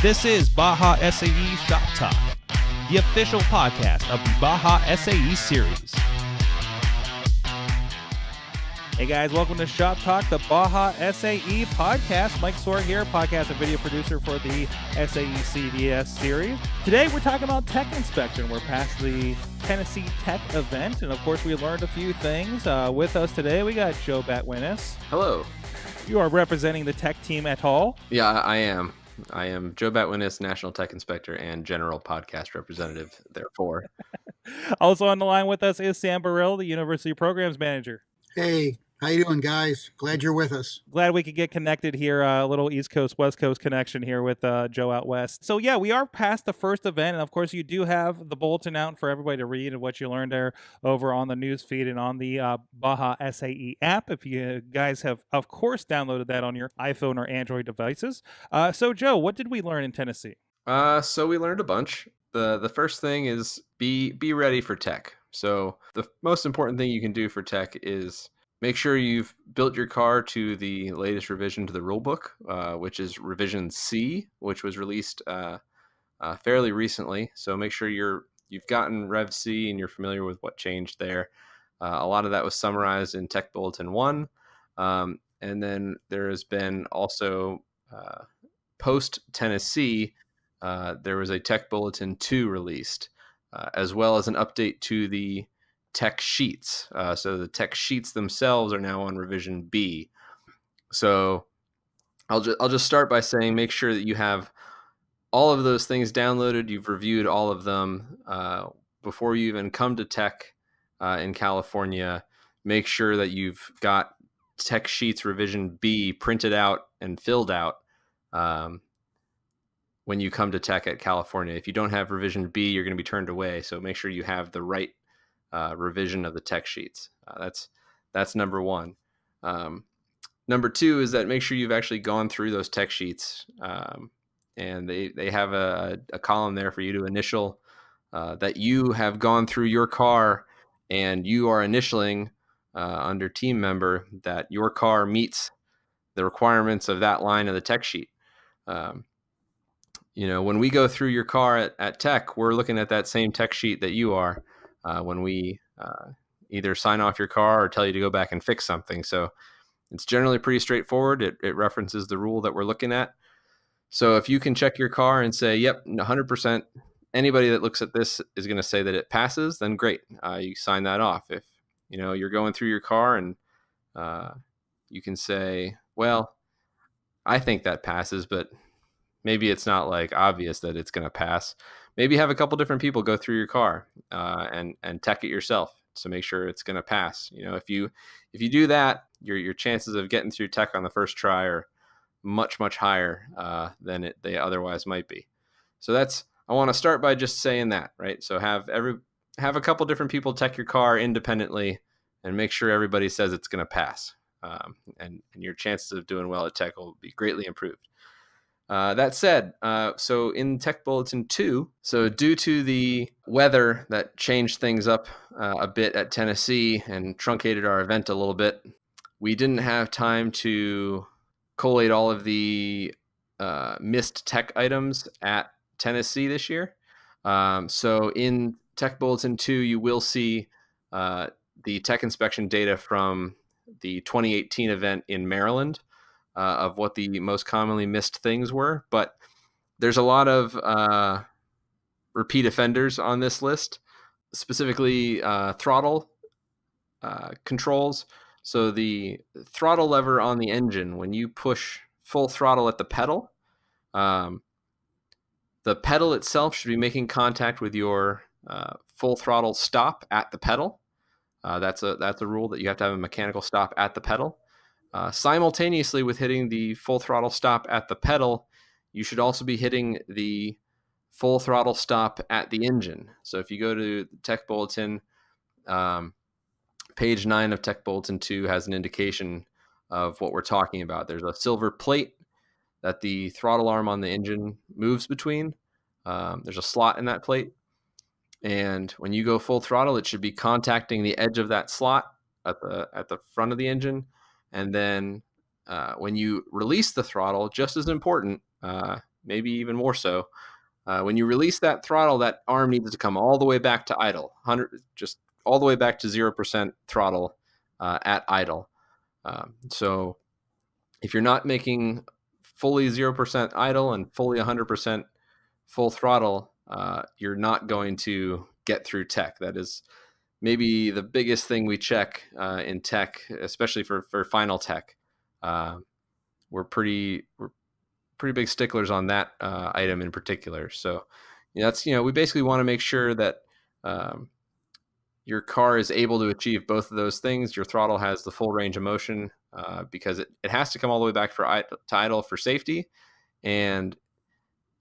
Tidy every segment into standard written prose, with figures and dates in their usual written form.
This is Baja SAE Shop Talk, the official podcast of the Baja SAE series. Hey guys, welcome to Shop Talk, the Baja SAE podcast. Mike Soar here, podcast and video producer for the SAE CDS series. Today we're talking about tech inspection. We're past the Tennessee Tech event, and of course we learned a few things. With us today, we got Joe Batwinis. Hello. You are representing the tech team at Hall. Yeah, I am. I am Joe Batwinis, National Tech Inspector and General Podcast Representative, therefore. Also on the line with us is Sam Burrell, the University Programs Manager. Hey, how you doing, guys? Glad you're with us. Glad we could get connected here, a little East Coast, West Coast connection here with Joe out west. So yeah, we are past the first event, and of course you do have the bulletin out for everybody to read and what you learned there over on the news feed and on the Baja SAE app. If you guys have, of course, downloaded that on your iPhone or Android devices. So Joe, what did we learn in Tennessee? So we learned a bunch. The first thing is be ready for tech. So the most important thing you can do for tech is make sure you've built your car to the latest revision to the rulebook, which is revision C, which was released fairly recently. So make sure you've gotten Rev C and you're familiar with what changed there. A lot of that was summarized in Tech Bulletin 1. And then there has been also post Tennessee, there was a Tech Bulletin 2 released, as well as an update to the tech sheets. So the tech sheets themselves are now on revision B. So I'll just start by saying make sure that you have all of those things downloaded. You've reviewed all of them before you even come to tech in California. Make sure that you've got tech sheets revision B printed out and filled out when you come to tech at California. If you don't have revision B, you're going to be turned away. So make sure you have the right revision of the tech sheets. That's number one. Number two is that make sure you've actually gone through those tech sheets, and they have a column there for you to initial that you have gone through your car, and you are initialing under team member that your car meets the requirements of that line of the tech sheet. When we go through your car at tech, we're looking at that same tech sheet that you are when we either sign off your car or tell you to go back and fix something. So it's generally pretty straightforward. It references the rule that we're looking at. So if you can check your car and say, yep, 100%, anybody that looks at this is going to say that it passes, then great. You sign that off. If you're going through your car and you can say, well, I think that passes, but maybe it's not like obvious that it's going to pass. Maybe have a couple different people go through your car and tech it yourself to make sure it's going to pass. If you do that, your chances of getting through tech on the first try are much higher than they otherwise might be. So I want to start by just saying that, right? So have a couple different people tech your car independently and make sure everybody says it's going to pass, and your chances of doing well at tech will be greatly improved. That said, so in Tech Bulletin 2, so due to the weather that changed things up a bit at Tennessee and truncated our event a little bit, we didn't have time to collate all of the missed tech items at Tennessee this year. So in Tech Bulletin 2, you will see the tech inspection data from the 2018 event in Maryland. Of what the most commonly missed things were, but there's a lot of repeat offenders on this list, specifically throttle controls. So the throttle lever on the engine, when you push full throttle at the pedal itself should be making contact with your full throttle stop at the pedal. That's a rule that you have to have a mechanical stop at the pedal. Simultaneously with hitting the full throttle stop at the pedal, you should also be hitting the full throttle stop at the engine. So if you go to Tech Bulletin, page 9 of Tech Bulletin 2 has an indication of what we're talking about. There's a silver plate that the throttle arm on the engine moves between. There's a slot in that plate. And when you go full throttle, it should be contacting the edge of that slot at the front of the engine. And then when you release the throttle, just as important, maybe even more so. When you release that throttle, that arm needs to come all the way back to idle, 100, just all the way back to 0% throttle at idle. So if you're not making fully 0% idle and fully 100% full throttle, you're not going to get through tech. That is maybe the biggest thing we check in tech, especially for final tech. We're pretty big sticklers on that item in particular. So that's, we basically want to make sure that your car is able to achieve both of those things. Your throttle has the full range of motion because it has to come all the way back to idle for safety. And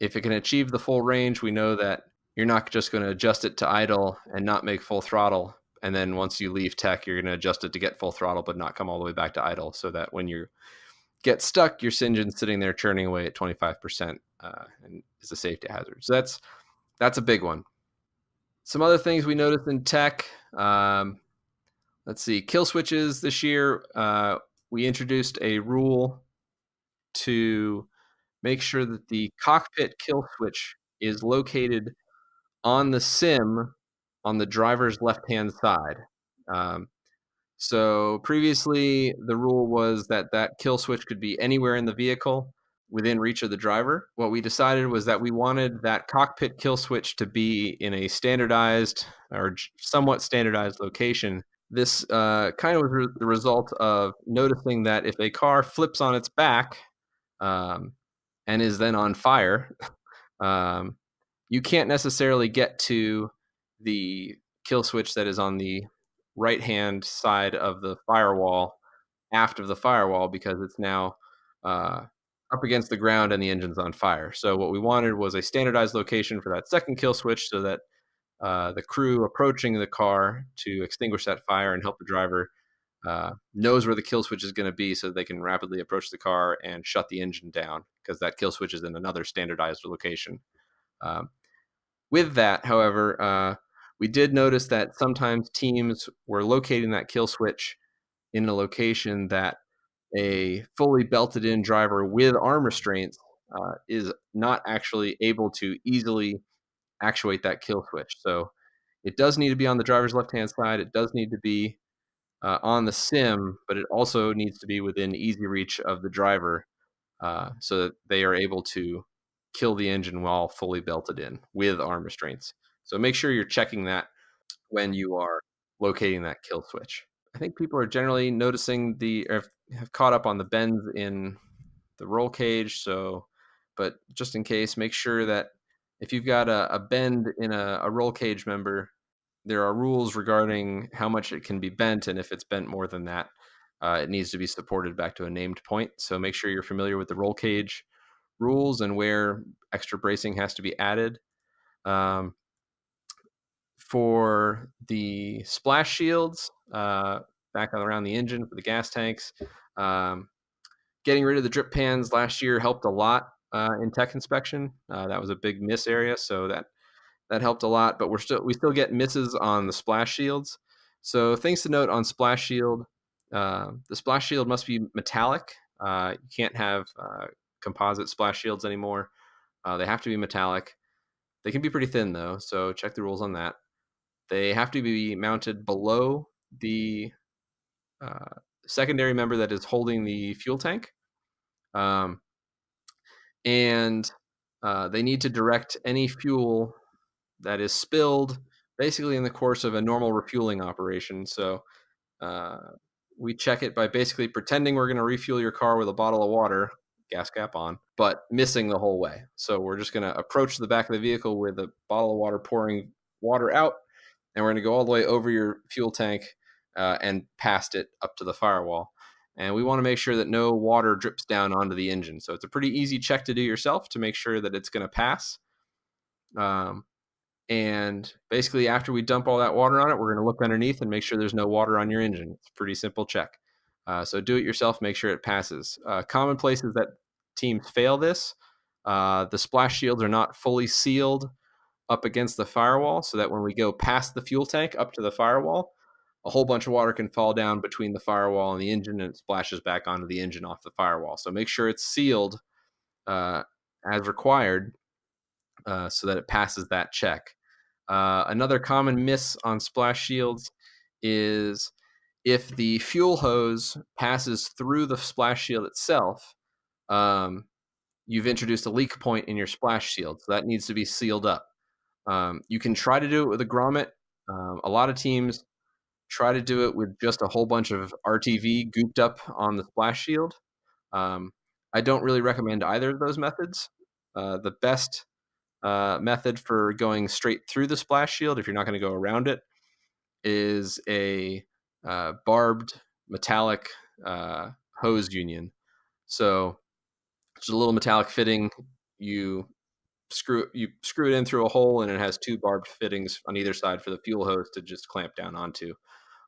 if it can achieve the full range, we know that you're not just going to adjust it to idle and not make full throttle. And then once you leave tech, you're going to adjust it to get full throttle, but not come all the way back to idle, so that when you get stuck, your engine's sitting there churning away at 25% and is a safety hazard. So that's a big one. Some other things we noticed in tech. Let's see, kill switches this year. We introduced a rule to make sure that the cockpit kill switch is located on the sim on the driver's left-hand side. So previously, the rule was that kill switch could be anywhere in the vehicle within reach of the driver. What we decided was that we wanted that cockpit kill switch to be in a standardized or somewhat standardized location. This kind of was the result of noticing that if a car flips on its back and is then on fire, you can't necessarily get to the kill switch that is on the right-hand side of the firewall, aft of the firewall, because it's now up against the ground and the engine's on fire. So what we wanted was a standardized location for that second kill switch, so that the crew approaching the car to extinguish that fire and help the driver knows where the kill switch is going to be, so they can rapidly approach the car and shut the engine down, because that kill switch is in another standardized location. With that, however, we did notice that sometimes teams were locating that kill switch in a location that a fully belted in driver with arm restraints is not actually able to easily actuate that kill switch. So it does need to be on the driver's left-hand side. It does need to be on the sim, but it also needs to be within easy reach of the driver so that they are able to kill the engine while fully belted in with arm restraints. So make sure you're checking that when you are locating that kill switch. I think people are generally noticing have caught up on the bends in the roll cage. So, but just in case, make sure that if you've got a bend in a roll cage member, there are rules regarding how much it can be bent, and if it's bent more than that, it needs to be supported back to a named point. So make sure you're familiar with the roll cage rules and where extra bracing has to be added. For the splash shields, back around the engine for the gas tanks, getting rid of the drip pans last year helped a lot in tech inspection. That was a big miss area, so that helped a lot. But we still get misses on the splash shields. So things to note on splash shield: the splash shield must be metallic. You can't have composite splash shields anymore. They have to be metallic. They can be pretty thin though, so check the rules on that. They have to be mounted below the secondary member that is holding the fuel tank. And they need to direct any fuel that is spilled basically in the course of a normal refueling operation. So we check it by basically pretending we're going to refuel your car with a bottle of water, gas cap on, but missing the whole way. So we're just going to approach the back of the vehicle with a bottle of water, pouring water out, and we're going to go all the way over your fuel tank and past it up to the firewall. And we want to make sure that no water drips down onto the engine. So it's a pretty easy check to do yourself to make sure that it's going to pass. And basically, after we dump all that water on it, we're going to look underneath and make sure there's no water on your engine. It's a pretty simple check. So do it yourself, make sure it passes. Common places that teams fail this, the splash shields are not fully sealed up against the firewall, so that when we go past the fuel tank up to the firewall, a whole bunch of water can fall down between the firewall and the engine, and it splashes back onto the engine off the firewall. So make sure it's sealed as required so that it passes that check. Another common miss on splash shields is if the fuel hose passes through the splash shield itself, um, you've introduced a leak point in your splash shield. So that needs to be sealed up. You can try to do it with a grommet. A lot of teams try to do it with just a whole bunch of RTV gooped up on the splash shield. I don't really recommend either of those methods. The best method for going straight through the splash shield, if you're not going to go around it, is a barbed metallic hose union. So it's a little metallic fitting. You screw it in through a hole, and it has two barbed fittings on either side for the fuel hose to just clamp down onto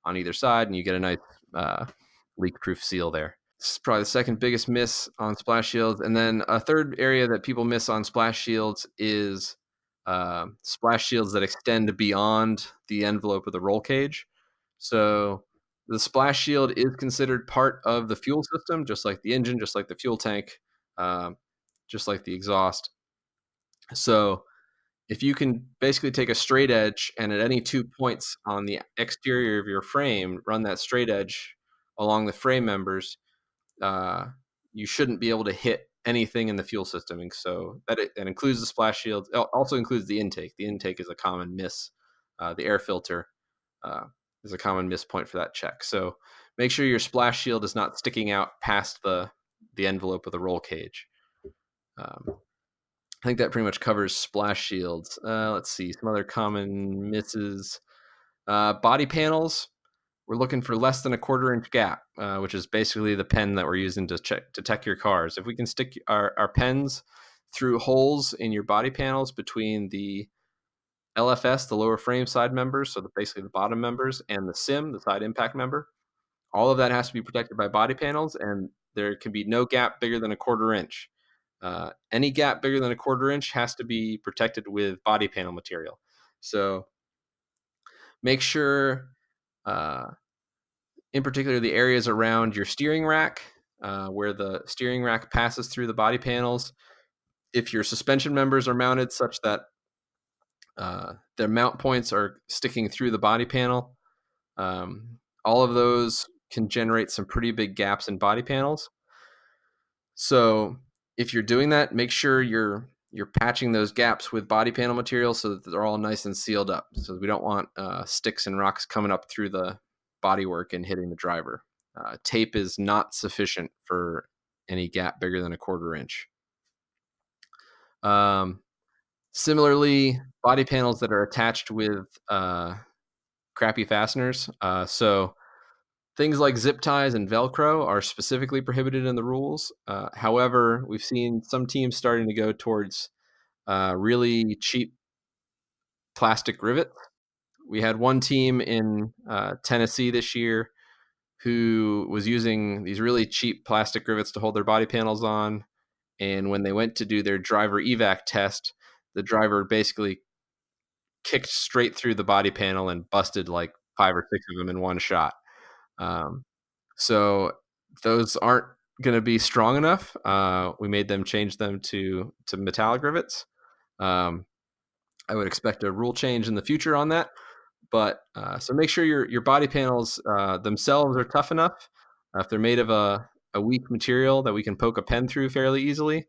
on either side, and you get a nice leak-proof seal there. It's probably the second biggest miss on splash shields. And then a third area that people miss on splash shields is splash shields that extend beyond the envelope of the roll cage. So the splash shield is considered part of the fuel system, just like the engine, just like the fuel tank, just like the exhaust. So if you can basically take a straight edge and at any 2 points on the exterior of your frame, run that straight edge along the frame members, you shouldn't be able to hit anything in the fuel system. And so that includes the splash shield. It also includes the intake. The intake is a common miss. The air filter is a common miss point for that check. So make sure your splash shield is not sticking out past the envelope of the roll cage. I think that pretty much covers splash shields. Let's see, some other common misses. Body panels, we're looking for less than a 1/4 inch gap, which is basically the pen that we're using to check your cars. If we can stick our pens through holes in your body panels between the LFS, the lower frame side members, so basically the bottom members, and the SIM, the side impact member, all of that has to be protected by body panels, and there can be no gap bigger than a 1/4 inch. Any gap bigger than a 1/4 inch has to be protected with body panel material. So make sure, in particular, the areas around your steering rack, where the steering rack passes through the body panels, if your suspension members are mounted such that their mount points are sticking through the body panel, all of those can generate some pretty big gaps in body panels. So if you're doing that, make sure you're patching those gaps with body panel material so that they're all nice and sealed up. So we don't want sticks and rocks coming up through the bodywork and hitting the driver. Tape is not sufficient for any gap bigger than a 1/4 inch. Similarly, body panels that are attached with crappy fasteners. So things like zip ties and Velcro are specifically prohibited in the rules. However, we've seen some teams starting to go towards really cheap plastic rivets. We had one team in Tennessee this year who was using these really cheap plastic rivets to hold their body panels on. And when they went to do their driver evac test, the driver basically kicked straight through the body panel and busted like 5 or 6 of them in one shot. So those aren't going to be strong enough. We made them change them to metallic rivets. I would expect a rule change in the future on that. But so make sure your body panels themselves are tough enough. If they're made of a weak material that we can poke a pen through fairly easily,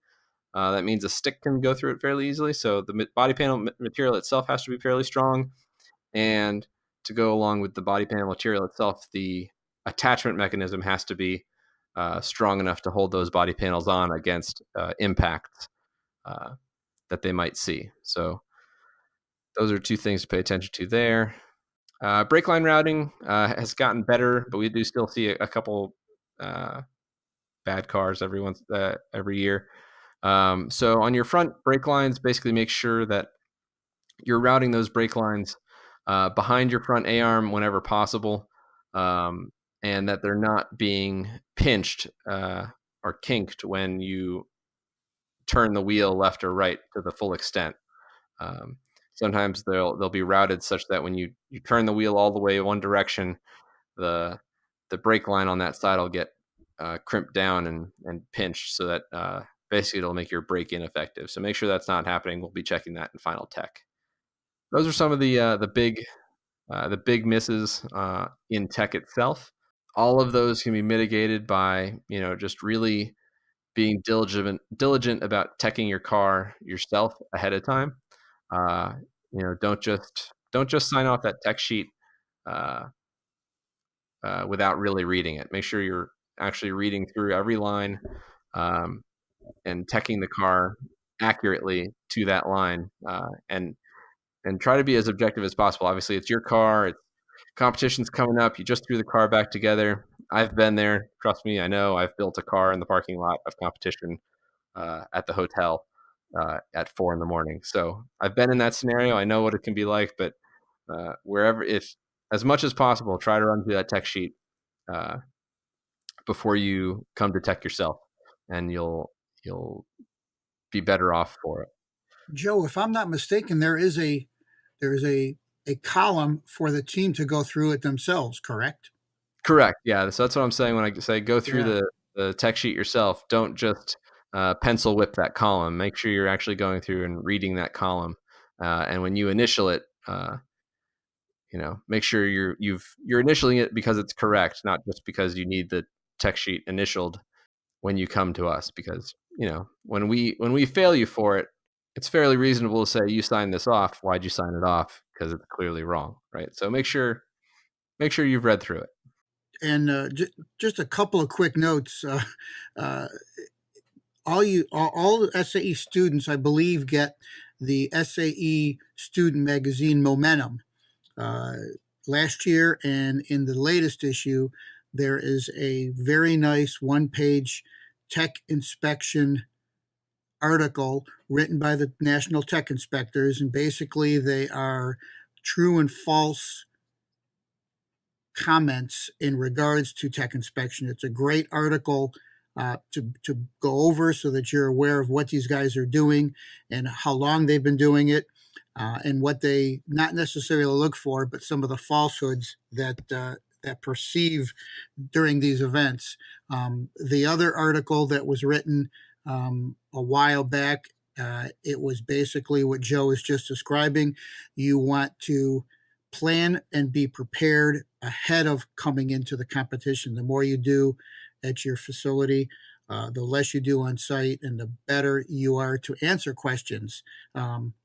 that means a stick can go through it fairly easily. So the body panel material itself has to be fairly strong. And to go along with the body panel material itself, the attachment mechanism has to be strong enough to hold those body panels on against impacts that they might see. So those are 2 things to pay attention to there. Brake line routing has gotten better, but we do still see a couple bad cars every year. So on your front brake lines, basically make sure that you're routing those brake lines behind your front A-arm whenever possible, and that they're not being pinched or kinked when you turn the wheel left or right to the full extent. Sometimes they'll be routed such that when you turn the wheel all the way one direction, the brake line on that side will get crimped down and pinched so that basically it'll make your brake ineffective. So make sure that's not happening. We'll be checking that in final tech. Those are some of the big misses in tech itself. All of those can be mitigated by just really being diligent about teching your car yourself ahead of time. Don't just sign off that tech sheet uh, without really reading it. Make sure you're actually reading through every line and teching the car accurately to that line, and try to be as objective as possible. Obviously, it's your car. It's competition's coming up. You just threw the car back together. I've been there. Trust me, I know. I've built a car in the parking lot of competition at the hotel at 4 a.m. So I've been in that scenario. I know what it can be like, but wherever, if as much as possible, try to run through that tech sheet before you come to tech yourself, and you'll be better off for it. Joe, if I'm not mistaken, there is a column for the team to go through it themselves, correct? Correct. Yeah. So that's what I'm saying when I say go through Yeah. the tech sheet yourself. Don't just pencil whip that column. Make sure you're actually going through and reading that column. And when you initial it, make sure you're initialing it because it's correct, not just because you need the tech sheet initialed when you come to us. Because when we fail you for it, it's fairly reasonable to say you signed this off. Why'd you sign it off? Because it's clearly wrong, right? So make sure you've read through it. And just a couple of quick notes. Uh, all the SAE students, I believe, get the SAE student magazine Momentum. Uh, Last year and in the latest issue, there is a very nice one-page tech inspection article written by the National Tech Inspectors, and basically they are true and false comments in regards to tech inspection. It's a great article to go over so that you're aware of what these guys are doing and how long they've been doing it, and what they not necessarily look for, but some of the falsehoods that perceive during these events. The other article that was written a while back, it was basically what Joe is just describing. You want to plan and be prepared ahead of coming into the competition. The more you do at your facility, the less you do on site, and the better you are to answer questions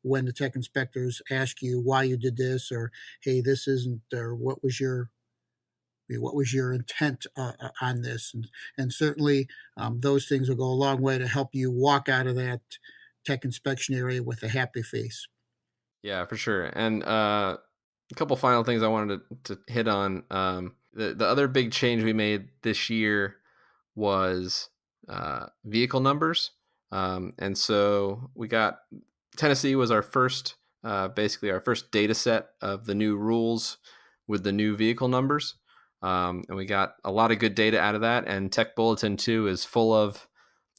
when the tech inspectors ask you why you did this, or hey, this isn't, or what was your intent on this, and certainly those things will go a long way to help you walk out of that tech inspection area with a happy face. Yeah, for sure. And a couple final things I wanted to hit on. The other big change we made this year was vehicle numbers. And so we got Tennessee was our first, basically our first data set of the new rules with the new vehicle numbers. And we got a lot of good data out of that. And Tech Bulletin 2 is full of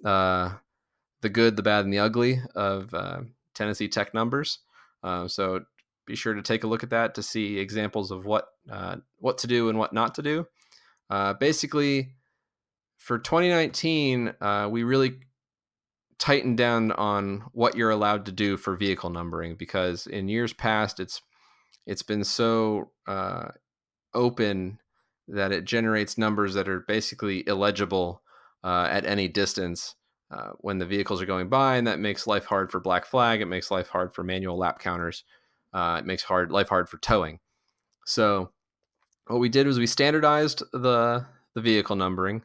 the good, the bad, and the ugly of Tennessee tech numbers. So be sure to take a look at that to see examples of what to do and what not to do. Basically, for 2019, we really tightened down on what you're allowed to do for vehicle numbering, because in years past, it's been so open that it generates numbers that are basically illegible at any distance when the vehicles are going by, and that makes life hard for Black Flag. It makes life hard for manual lap counters. It makes life hard for towing. So what we did was we standardized the vehicle numbering.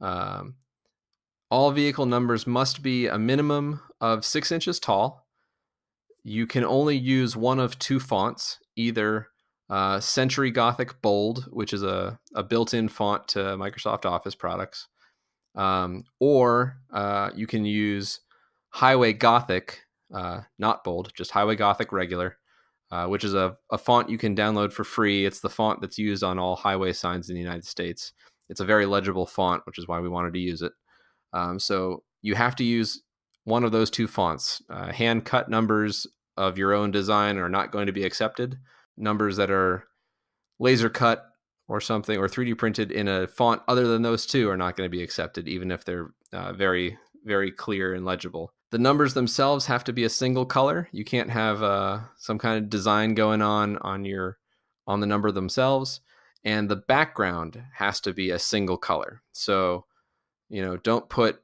All vehicle numbers must be a minimum of 6 inches tall. You can only use one of two fonts, either Century Gothic Bold, which is a built-in font to Microsoft Office products, or you can use Highway Gothic, not bold, just Highway Gothic regular, which is a font you can download for free. It's the font that's used on all highway signs in the United States. It's a very legible font, which is why we wanted to use it. So you have to use one of those two fonts. Hand-cut numbers of your own design are not going to be accepted. Numbers that are laser cut or something, or 3D printed in a font other than those two, are not going to be accepted, even if they're very, very clear and legible. The numbers themselves have to be a single color. You can't have some kind of design going on the number themselves. And the background has to be a single color. So, don't put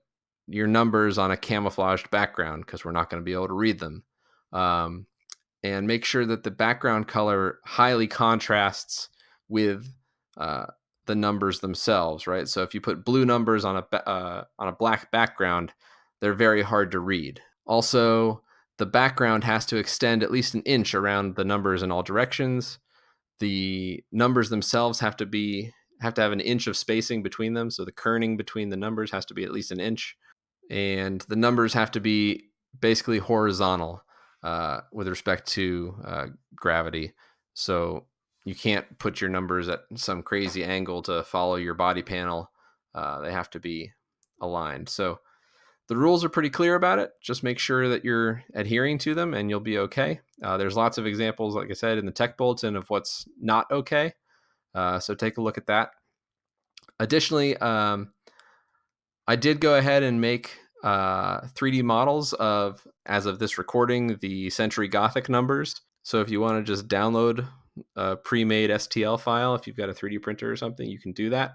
your numbers on a camouflaged background because we're not going to be able to read them. And make sure that the background color highly contrasts with the numbers themselves, right? So if you put blue numbers on a black background, they're very hard to read. Also, the background has to extend at least an inch around the numbers in all directions. The numbers themselves have to have an inch of spacing between them. So the kerning between the numbers has to be at least an inch. And the numbers have to be basically horizontal with respect to gravity. So you can't put your numbers at some crazy angle to follow your body panel. They have to be aligned. So the rules are pretty clear about it. Just make sure that you're adhering to them and you'll be okay. There's lots of examples, like I said, in the tech bulletin of what's not okay. So take a look at that. Additionally, I did go ahead and make 3D models as of this recording, the Century Gothic numbers. So if you want to just download a pre-made STL file, if you've got a 3D printer or something, you can do that.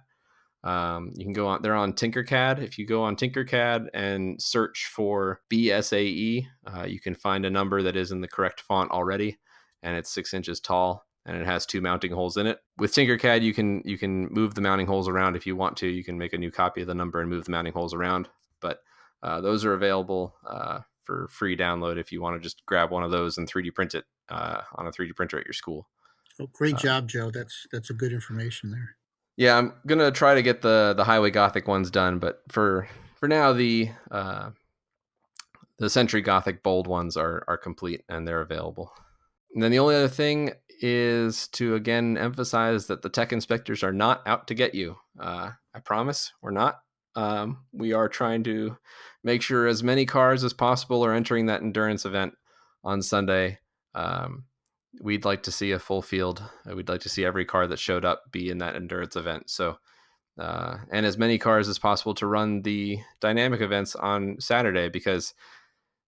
You can go on, they're on Tinkercad. If you go on Tinkercad and search for BSAE, you can find a number that is in the correct font already, and it's 6 inches tall, and it has 2 mounting holes in it. With Tinkercad, you can move the mounting holes around if you want to. You can make a new copy of the number and move the mounting holes around. But those are available for free download if you want to just grab one of those and 3D print it on a 3D printer at your school. Oh, great job, Joe. That's a good information there. Yeah, I'm gonna try to get the Highway Gothic ones done, but for now the Century Gothic bold ones are complete and they're available. And then the only other thing is to again emphasize that the tech inspectors are not out to get you. I promise we're not. We are trying to make sure as many cars as possible are entering that endurance event on Sunday. We'd like to see a full field. We'd like to see every car that showed up be in that endurance event. So, and as many cars as possible to run the dynamic events on Saturday, because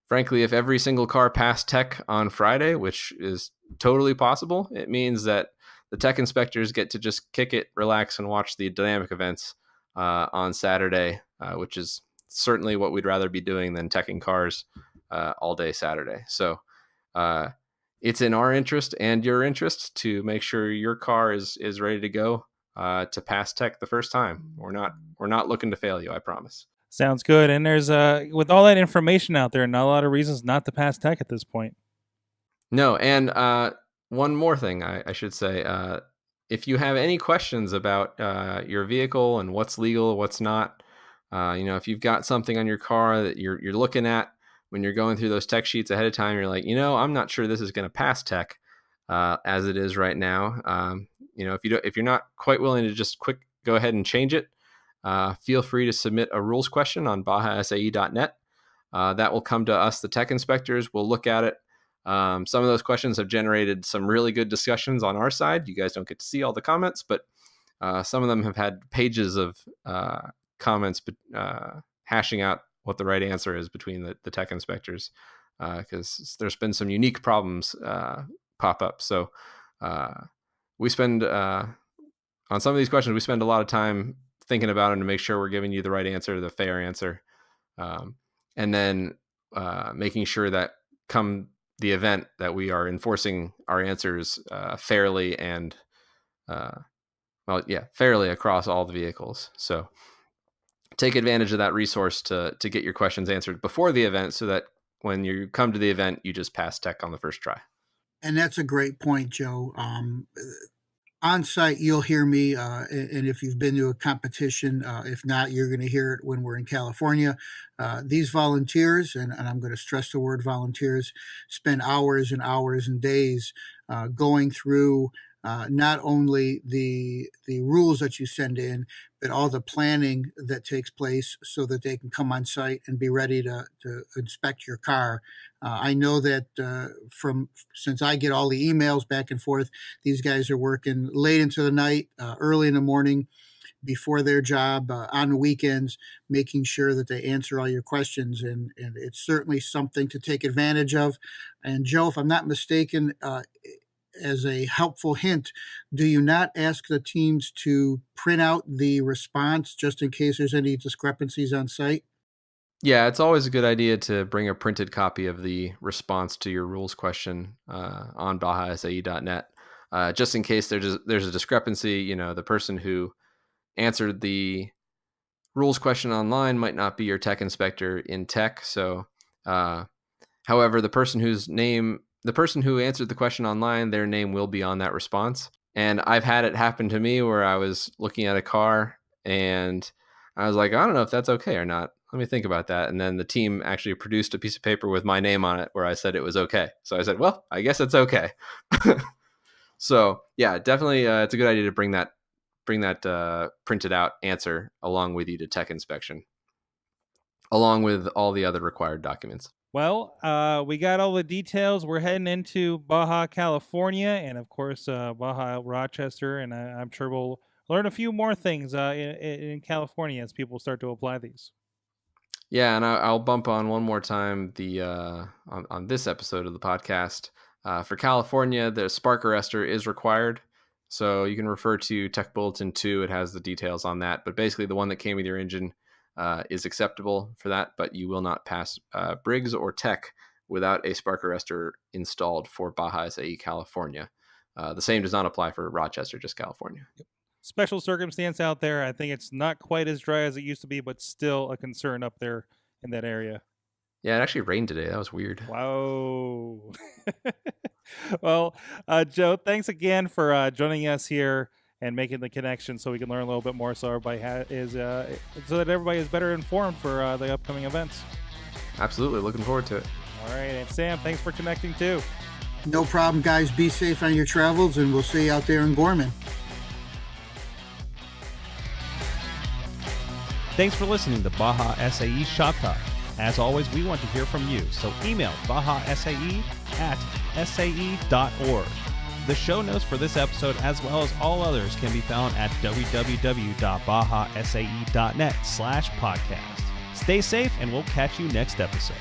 frankly, if every single car passed tech on Friday, which is totally possible, it means that the tech inspectors get to just kick it, relax, and watch the dynamic events on Saturday, which is certainly what we'd rather be doing than teching cars all day Saturday. So, it's in our interest and your interest to make sure your car is ready to go to pass tech the first time. We're not looking to fail you, I promise. Sounds good. And there's with all that information out there, not a lot of reasons not to pass tech at this point. No, and one more thing I should say. If you have any questions about your vehicle and what's legal, what's not, if you've got something on your car that you're looking at when you're going through those tech sheets ahead of time, you're like, I'm not sure this is going to pass tech as it is right now. If you're not quite willing to just go ahead and change it, feel free to submit a rules question on bajasae.net. That will come to us, the tech inspectors. We'll look at it. Some of those questions have generated some really good discussions on our side. You guys don't get to see all the comments, but some of them have had pages of comments hashing out what the right answer is between the tech inspectors, because there's been some unique problems pop up. So we spend, on some of these questions, we spend a lot of time thinking about them to make sure we're giving you the right answer, the fair answer. And then making sure that come the event that we are enforcing our answers fairly and fairly across all the vehicles. So take advantage of that resource to get your questions answered before the event, so that when you come to the event, you just pass tech on the first try. And that's a great point, Joe. On site, you'll hear me, and if you've been to a competition, if not, you're going to hear it when we're in California. These volunteers, and I'm going to stress the word volunteers, spend hours and hours and days going through not only the rules that you send in, but all the planning that takes place so that they can come on site and be ready to inspect your car. I know that since I get all the emails back and forth, these guys are working late into the night, early in the morning, before their job, on the weekends, making sure that they answer all your questions. And it's certainly something to take advantage of. And Joe, if I'm not mistaken, as a helpful hint, do you not ask the teams to print out the response just in case there's any discrepancies on site? Yeah, it's always a good idea to bring a printed copy of the response to your rules question on BajaSAE.net, just in case there's a discrepancy. You know, the person who answered the rules question online might not be your tech inspector in tech. So, however, the person who answered the question online, their name will be on that response. And I've had it happen to me where I was looking at a car and I was like, I don't know if that's okay or not. Let me think about that. And then the team actually produced a piece of paper with my name on it where I said it was okay. So I said, well, I guess it's okay. So yeah, definitely, it's a good idea to bring that printed out answer along with you to tech inspection, along with all the other required documents. Well, we got all the details. We're heading into Baja California and, of course, Baja Rochester, and I'm sure we'll learn a few more things in California as people start to apply these. Yeah, and I'll bump on one more time on this episode of the podcast. For California, the spark arrestor is required. So you can refer to Tech Bulletin 2. It has the details on that. But basically, the one that came with your engine is acceptable for that. But you will not pass Briggs or Tech without a spark arrestor installed for Baja SAE California. The same does not apply for Rochester, just California. Yep. Special circumstance out there. I think it's not quite as dry as it used to be, but still a concern up there in that area. Yeah, it actually rained today. That was weird. Wow. Well, Joe, thanks again for joining us here and making the connection so we can learn a little bit more so everybody so that everybody is better informed for the upcoming events. Absolutely. Looking forward to it. All right. And Sam, thanks for connecting too. No problem, guys. Be safe on your travels, and we'll see you out there in Gorman. Thanks for listening to Baja SAE Shop Talk. As always, we want to hear from you, so email bajasae@sae.org. The show notes for this episode, as well as all others, can be found at www.bajasae.net/podcast. Stay safe, and we'll catch you next episode.